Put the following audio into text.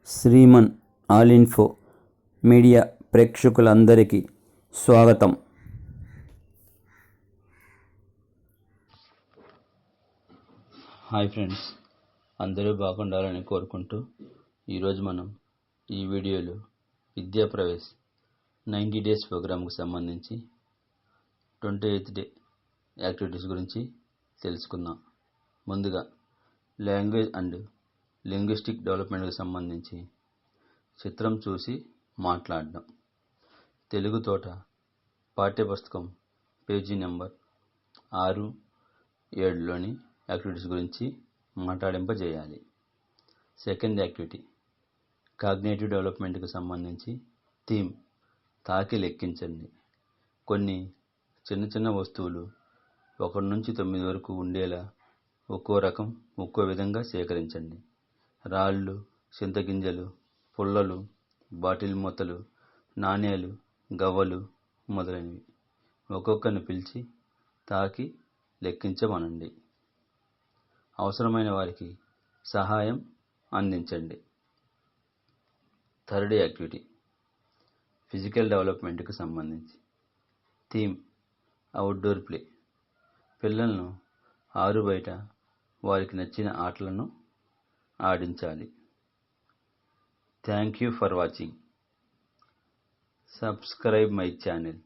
Shriman all info media ప్రేక్షకులందరికీ స్వాగతం. Hi friends, అందరూ బాగుండాలని కోరుకుంటూ ఈరోజు మనం ఈ వీడియోలో విద్యా ప్రవేశ్ 90 డేస్ ప్రోగ్రాంకు సంబంధించి 28th డే యాక్టివిటీస్ గురించి తెలుసుకుందాం. ముందుగా లాంగ్వేజ్ అండ్ లింగ్విస్టిక్ డెవలప్మెంట్కి సంబంధించి చిత్రం చూసి మాట్లాడడం. తెలుగు తోట పాఠ్యపుస్తకం పేజీ నెంబర్ 6, 7లోని యాక్టివిటీస్ గురించి మాట్లాడింపజేయాలి. సెకండ్ యాక్టివిటీ కాగ్నిటివ్ డెవలప్మెంట్కి సంబంధించి థీమ్ తాకి లెక్కించండి. కొన్ని చిన్న చిన్న వస్తువులు 1 నుంచి 9 వరకు ఉండేలా ఒక్కో రకం ఒక్కో విధంగా సేకరించండి. రాళ్ళు, చింతగింజలు, పుల్లలు, బాటిల్ మూతలు, నాణేలు, గవ్వలు మొదలైనవి ఒక్కొక్కరిని పిలిచి తాకి లెక్కించమనండి. అవసరమైన వారికి సహాయం అందించండి. థర్డ్ యాక్టివిటీ ఫిజికల్ డెవలప్మెంట్కి సంబంధించి థీమ్ అవుట్డోర్ ప్లే. పిల్లలను ఆరు బయట వారికి నచ్చిన ఆటలను ఆడించాలి. Thank you for watching. Subscribe my channel.